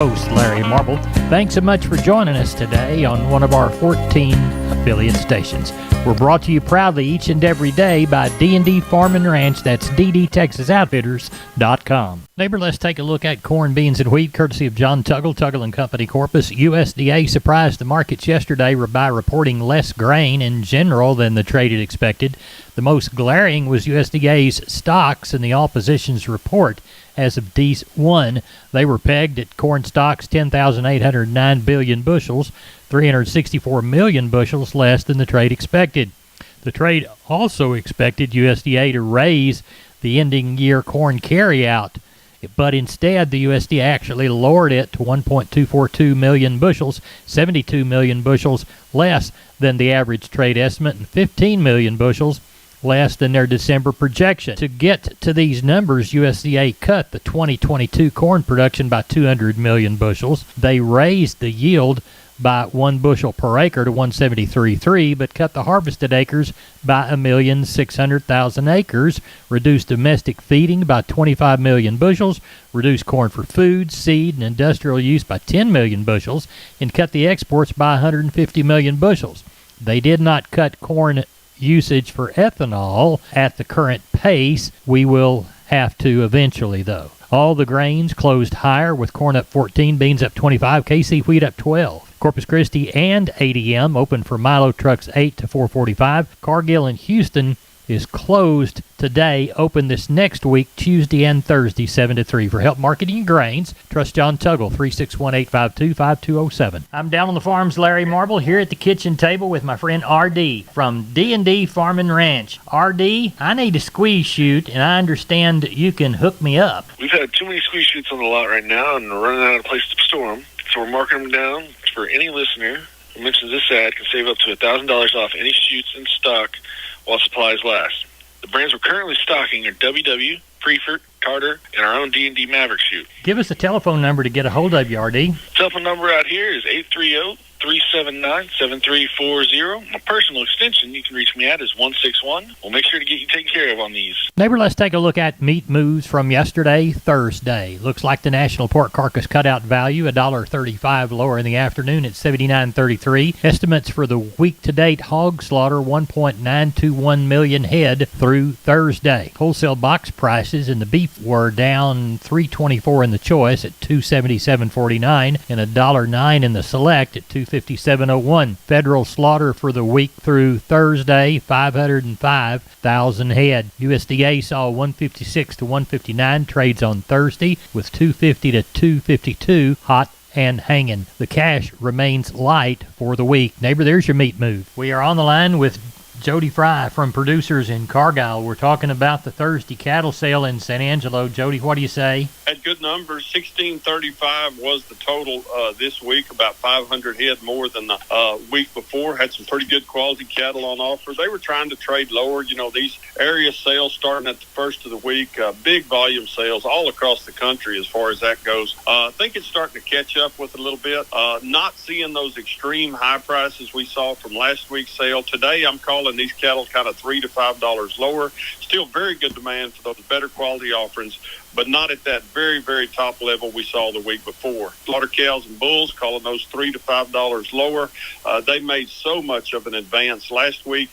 Host Larry Marble. Thanks so much for joining us today on one of our 14 affiliate stations. We're brought to you proudly each and every day by D&D Farm and Ranch. That's ddtexasoutfitters.com. Neighbor, let's take a look at corn, beans, and wheat, courtesy of John Tuggle & Company, Corpus. USDA surprised the markets yesterday by reporting less grain in general than the trade had expected. The most glaring was USDA's stocks in the all positions report. As of D1, they were pegged at corn stocks 10,809 billion bushels, 364 million bushels less than the trade expected. The trade also expected USDA to raise the ending year corn carryout, but instead the USDA actually lowered it to 1.242 million bushels, 72 million bushels less than the average trade estimate, and 15 million bushels less than their December projection. To get to these numbers, USDA cut the 2022 corn production by 200 million bushels. They raised the yield by 1 bushel per acre to 173.3, but cut the harvested acres by 1,600,000 acres, reduced domestic feeding by 25 million bushels, reduced corn for food, seed, and industrial use by 10 million bushels, and cut the exports by 150 million bushels. They did not cut corn usage for ethanol at the current pace. We will have to eventually, though. All the grains closed higher, with corn up 14, beans up 25, KC wheat up 12. Corpus Christi and ADM open for Milo trucks 8 to 445. Cargill and Houston is closed today, open this next week, Tuesday and Thursday, 7 to 3. For help marketing grains, trust John Tuggle, 361-852-5207. I'm down on the farms, Larry Marble, here at the kitchen table with my friend R.D. from D&D Farm and Ranch. R.D., I need a squeeze chute, and I understand you can hook me up. We've had too many squeeze chutes on the lot right now, and we're running out of place to store them. So we're marking them down for any listener who mentions this ad can save up to $1,000 off any chutes in stock while supplies last. The brands we're currently stocking are WW, Preefert, Carter, and our own D&D Maverick chute. Give us a telephone number to get a hold of you, R.D. Telephone number out here is 830-379-7340. My personal extension you can reach me at is 161. We'll make sure to get you taken care of on these. Neighbor, let's take a look at meat moves from yesterday, Thursday. Looks like the national pork carcass cutout value, $1.35 lower in the afternoon at $79.33. Estimates for the week-to-date hog slaughter, 1.921 million head through Thursday. Wholesale box prices in the beef were down $3.24 in the choice at $277.49 and $1.09 in the select at $257.01. Federal slaughter for the week through Thursday, 505,000 head. USDA saw 156 to 159 trades on Thursday, with 250 to 252 hot and hanging. The cash remains light for the week. Neighbor, there's your meat move. We are on the line with Jody Fry from Producers in Cargyle. We're talking about the Thursday cattle sale in San Angelo. Jody, what do you say? Had good numbers. 1635 was the total this week, about 500 head more than the week before. Had some pretty good quality cattle on offer. They were trying to trade lower. You know, these area sales starting at the first of the week, big volume sales all across the country as far as that goes. I think it's starting to catch up with a little bit. Not seeing those extreme high prices we saw from last week's sale. Today I'm calling these cattle kind of $3 to $5 lower. Still very good demand for those better quality offerings, but not at that very, very top level we saw the week before. Slaughter cows and bulls, calling those $3 to $5 lower. They made so much of an advance last week.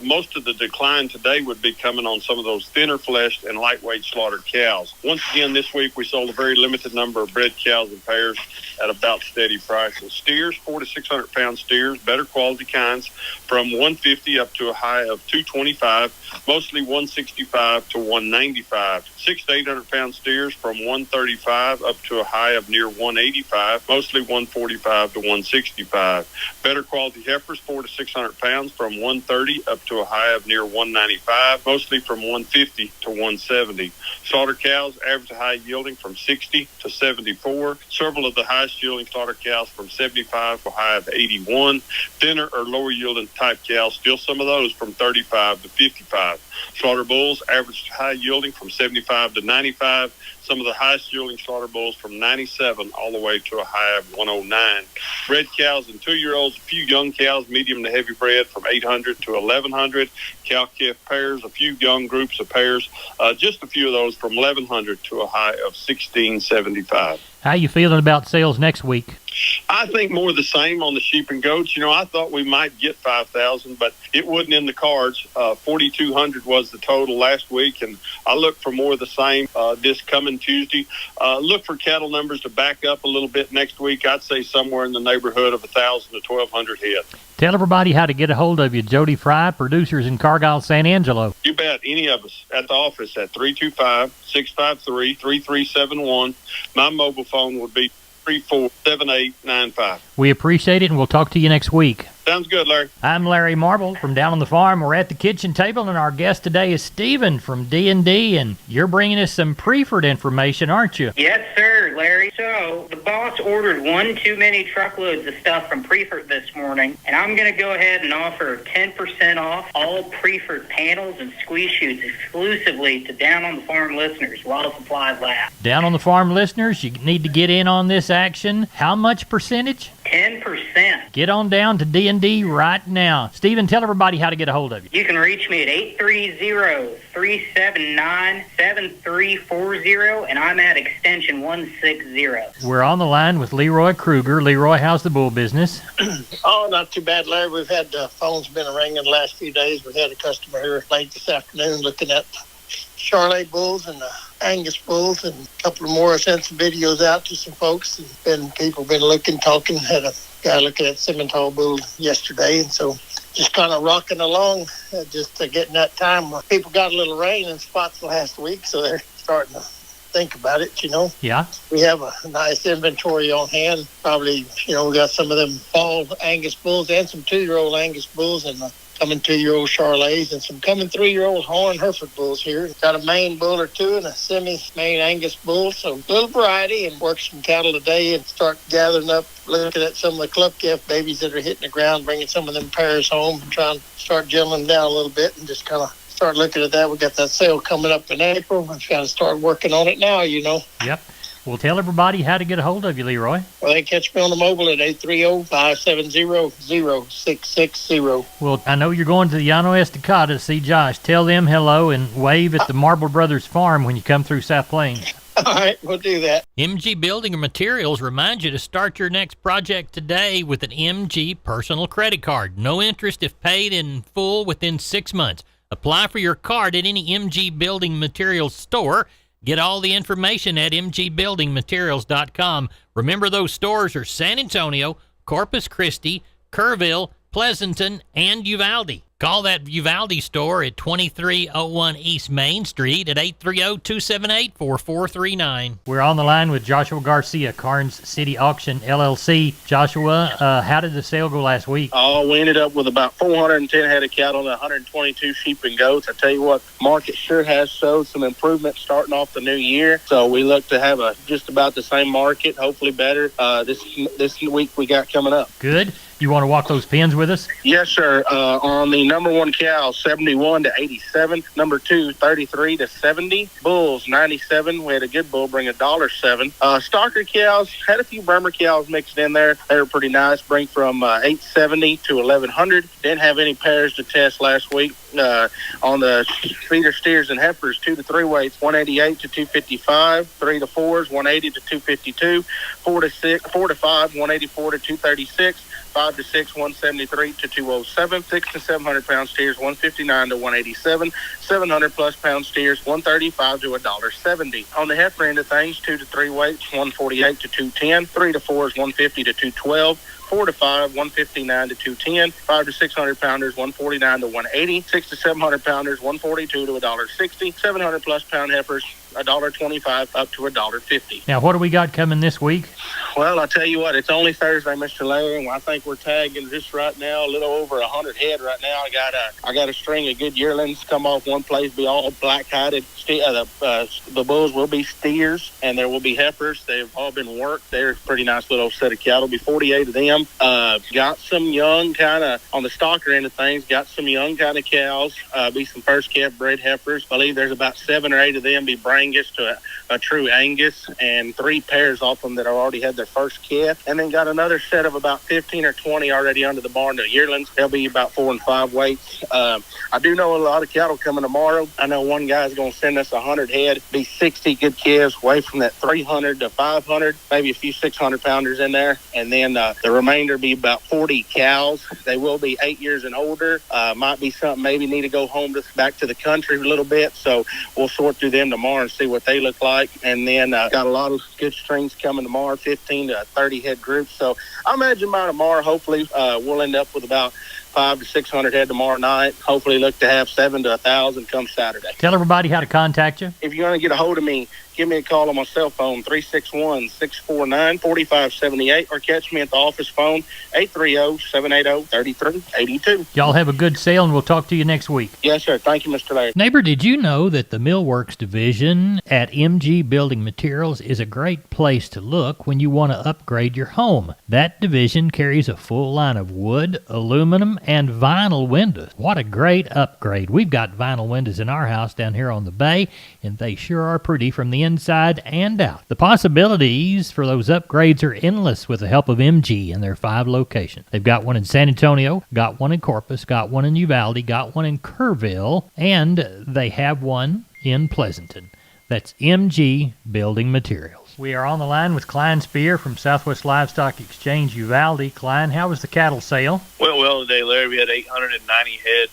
Most of the decline today would be coming on some of those thinner fleshed and lightweight slaughtered cows. Once again, this week we sold a very limited number of bred cows and pairs at about steady prices. Steers, 400 to 600 pound steers, better quality kinds, from 150 up to a high of 225, mostly 165 to 195. 600 to 800 pound steers from 135 up to a high of near 185, mostly 145 to 165. Better quality heifers, 400 to 600 pounds, from 130 up to a high of near 195, mostly from 150 to 170. Slaughter cows, average to high yielding from 60 to 74. Several of the highest yielding slaughter cows from 75 to a high of 81. Thinner or lower yielding type cows, still some of those from 35 to 55. Slaughter bulls, average to high yielding from 75 to 95. 95. Some of the highest yielding slaughter bulls from 97 all the way to a high of 109. Bred cows and 2-year-olds, a few young cows, medium to heavy bred from 800 to 1100. Cow-calf pairs, a few young groups of pairs, just a few of those from 1100 to a high of 1675. How you feeling about sales next week? I think more of the same on the sheep and goats. I thought we might get 5,000, but it wasn't in the cards. 4,200 was the total last week, and I look for more of the same this coming Tuesday. Look for cattle numbers to back up a little bit next week. I'd say somewhere in the neighborhood of 1,000 to 1,200 head. Tell everybody how to get a hold of you. Jody Fry, producers in Cargyle, San Angelo. You bet. Any of us at the office at 325-653-3371. My mobile phone would be 347895. We appreciate it, and we'll talk to you next week. Sounds good, Larry. I'm Larry Marble from Down on the Farm. We're at the kitchen table, and our guest today is Stephen from D&D, and you're bringing us some Preferred information, aren't you? Yes, sir, Larry. So the boss ordered one too many truckloads of stuff from Preferred this morning, and I'm going to go ahead and offer 10% off all Preferred panels and squeeze chutes exclusively to Down on the Farm listeners while supplies last. Down on the Farm listeners, you need to get in on this action. How much percentage? 10%. Get on down to D&D right now. Stephen, tell everybody how to get a hold of you. You can reach me at 830-379-7340, and I'm at extension 160. We're on the line with Leroy Kruger. Leroy, how's the bull business? Oh, not too bad, Larry. We've had phones been ringing the last few days. We had a customer here late this afternoon looking at Charolais bulls and Angus bulls, and a couple more. I sent some videos out to some folks, and people been looking, talking. Had a guy looking at Simmental bull yesterday, and so just kind of rocking along, just getting that time. People got a little rain in spots last week, so they're starting to think about it, Yeah. We have a nice inventory on hand. Probably, we got some of them fall Angus bulls and some 2-year-old Angus bulls, and coming 2-year-old Charolais, and some coming 3-year-old Horn Hereford bulls here. Got a main bull or two and a semi-main Angus bull, so a little variety, and work some cattle today and start gathering up, looking at some of the club calf babies that are hitting the ground, bringing some of them pairs home and trying to start gelling them down a little bit and just kind of start looking at that. We got that sale coming up in April. We've got to start working on it now, Yep. Well, tell everybody how to get a hold of you, Leroy. Well, they catch me on the mobile at 830-570-0660. Well, I know you're going to the Llano Estacada to see Josh. Tell them hello and wave at the Marble Brothers Farm when you come through South Plains. All right, we'll do that. MG Building Materials reminds you to start your next project today with an MG personal credit card. No interest if paid in full within 6 months. Apply for your card at any MG Building Materials store. Get all the information at mgbuildingmaterials.com. Remember, those stores are San Antonio, Corpus Christi, Kerrville, Pleasanton, and Uvalde. Call that Uvalde store at 2301 East Main Street at 830-278-4439. We're on the line with Joshua Garcia, Carnes City Auction, LLC. Joshua, how did the sale go last week? Oh, we ended up with about 410 head of cattle and 122 sheep and goats. I tell you what, market sure has showed some improvement starting off the new year. So we look to have just about the same market, hopefully better, this week we got coming up. Good. You want to walk those pins with us? Yes, sir. On the number 1 cow, 71 to 87. Number 2, 33 to 70. Bulls, 97. We had a good bull bring $1.07. Stalker cows, had a few Burma cows mixed in there. They were pretty nice. Bring from 870 to 1100. Didn't have any pairs to test last week. On the feeder steers and heifers, 2 to 3 weights, 188 to 255. 3 to 4s, 180 to 252. 4 to 5, 184 to 236. 5 to 6, 173 to 207. 6 to 700 pound steers, 159 to 187. 700 plus pound steers, 135 to $1.70. On the heifer end of things, 2 to 3 weights, 148 to 210. 3 to 4s, 150 to 212. 4 to 5, 159 to 210. 5 to 600 pounders, 149 to 180. 6 to 700 pounders, 142 to $1.60. 700 plus pound heifers, $1.25 up to $1.50. Now, what do we got coming this week? Well, I tell you what, it's only Thursday, Mr. Larry, and I think we're tagging just right now a little over 100 head right now. I got a string of good yearlings come off one place, be all black-hided. The bulls will be steers, and there will be heifers. They've all been worked. They're a pretty nice little set of cattle. Be 48 of them. Got some young kind of, on the stocker end of things, got some young kind of cows. Be some first calf bred heifers. I believe there's about 7 or 8 of them be Brangus to a true Angus, and 3 pairs off them that have already had their first calf, and then got another set of about 15 or 20 already under the barn, the yearlings. They'll be about 4 and 5 weights. I do know a lot of cattle coming tomorrow. I know one guy's going to send us 100 head, be 60 good calves, away from that 300 to 500, maybe a few 600 pounders in there, and then the remainder be about 40 cows. They will be 8 years and older. Might be something maybe need to go home back to the country a little bit, so we'll sort through them tomorrow and see what they look like. And then got a lot of good strings coming tomorrow, 15 to 30 head groups. So I imagine by tomorrow, hopefully, we'll end up with about 500 to 600 head tomorrow night. Hopefully look to have 7 to 1,000 come Saturday. Tell everybody how to contact you. If you're going to get a hold of me, give me a call on my cell phone, 361-649-4578, or catch me at the office phone, 830-780-3382. Y'all have a good sale, and we'll talk to you next week. Yes, sir. Thank you, Mr. Larry. Neighbor, did you know that the Millworks division at MG Building Materials is a great place to look when you want to upgrade your home? That division carries a full line of wood, aluminum, and vinyl windows. What a great upgrade. We've got vinyl windows in our house down here on the bay, and they sure are pretty from the inside and out. The possibilities for those upgrades are endless with the help of MG and their 5 locations. They've got one in San Antonio, got one in Corpus, got one in Uvalde, got one in Kerrville, and they have one in Pleasanton. That's MG Building Materials. We are on the line with Klein Spear from Southwest Livestock Exchange, Uvalde. Klein, how was the cattle sale? Went well today, Larry. We had 890 head.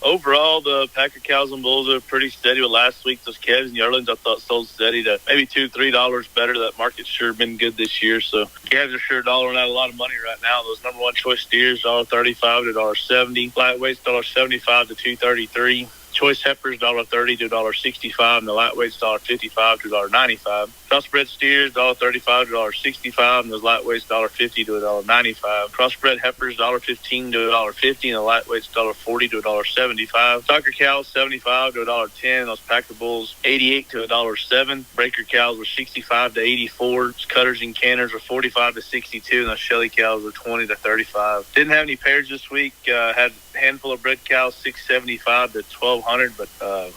Overall, the packer cows and bulls are pretty steady with last week. Those calves and yearlings I thought sold steady to maybe $2-3 better. That market's sure been good this year. So calves are sure dollaring out a lot of money right now. Those number 1 choice steers, $1.35 to $1.70. Lightweights, $1.75 to $2.33. Choice heifers, $1.30 to $1.65, and the lightweights, $1.55 to $1.95. Crossbred steers, $1.35 to $1.65, and those lightweights, $1.50 to $1.95. Crossbred heifers, $1.15 to $1.50, and the lightweights, $1.40 to $1.75. Stocker cows, $75 to $1.10. Those packer bulls, $88 to $1.07. Breaker cows were $65 to $84. Cutters and canners were $45 to $62, and those Shelly cows were $20 to $35. Didn't have any pairs this week. Had a handful of bred cows, $675 to $1,200, but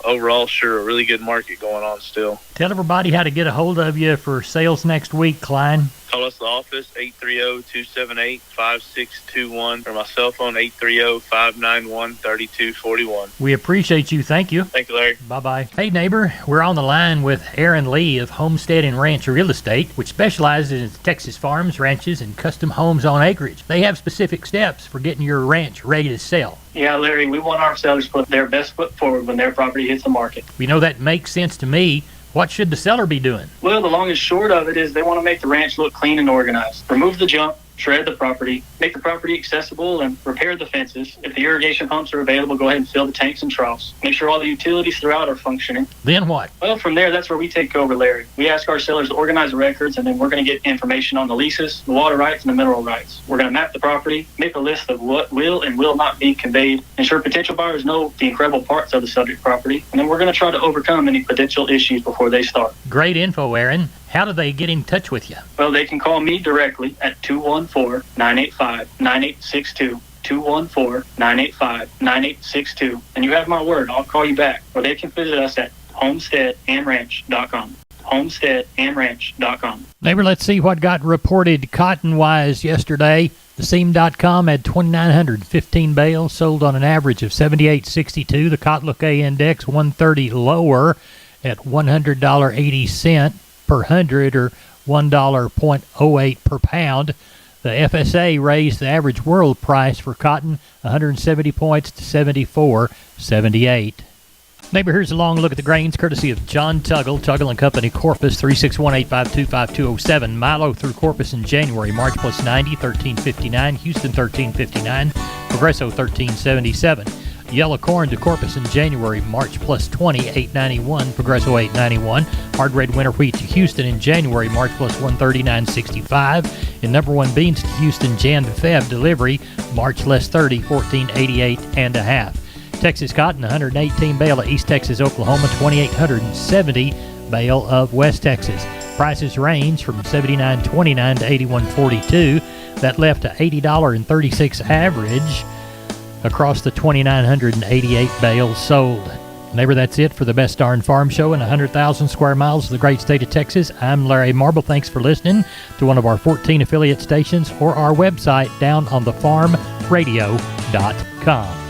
overall, sure, a really good market going on still. Tell everybody how to get a hold of you for sales next week, Klein. Call us at the office, 830-278-5621, or my cell phone, 830-591-3241. We appreciate you. Thank you. Thank you, Larry. Bye-bye. Hey, neighbor, we're on the line with Aaron Lee of Homestead and Ranch Real Estate, which specializes in Texas farms, ranches, and custom homes on acreage. They have specific steps for getting your ranch ready to sell. Yeah, Larry, we want our sellers to put their best foot forward when their property hits the market. We know that makes sense to me. What should the seller be doing? Well, the long and short of it is they want to make the ranch look clean and organized. Remove the junk, shred the property, make the property accessible, and repair the fences. If the irrigation pumps are available, go ahead and fill the tanks and troughs. Make sure all the utilities throughout are functioning. Then what? Well, from there, that's where we take over, Larry. We ask our sellers to organize the records, and then we're going to get information on the leases, the water rights, and the mineral rights. We're going to map the property, make a list of what will and will not be conveyed, ensure potential buyers know the incredible parts of the subject property, and then we're going to try to overcome any potential issues before they start. Great info, Aaron. How do they get in touch with you? Well, they can call me directly at 214-985-9862. 214-985-9862. And you have my word, I'll call you back. Or they can visit us at homesteadandranch.com. homesteadandranch.com. Neighbor, let's see what got reported cotton-wise yesterday. TheSeam.com had 2,915 bales, sold on an average of 78.62. The Kotluke Index 130 lower at $100.80 per hundred, or $1.08 per pound. The FSA raised the average world price for cotton 170 points to 74.78. Neighbor, here's a long look at the grains courtesy of John Tuggle, Tuggle & Company, Corpus, 361-852-5207. Milo through Corpus in January, March plus 90, 13.59. Houston, 13.59. Progresso, 13.77. Yellow corn to Corpus in January, March plus 20, $8.91, Progresso $8.91. Hard red winter wheat to Houston in January, March plus 130, $9.65. And number one beans to Houston, Jan to Feb delivery, March less 30, $14.88 and a half. Texas cotton, 118 bale of East Texas, Oklahoma, 2,870 bale of West Texas. Prices range from $79.29 to $81.42. That left a $80.36 average across the 2,988 bales sold. Neighbor, that's it for the Best Darn Farm Show in 100,000 square miles of the great state of Texas. I'm Larry Marble. Thanks for listening to one of our 14 affiliate stations or our website down on thefarmradio.com.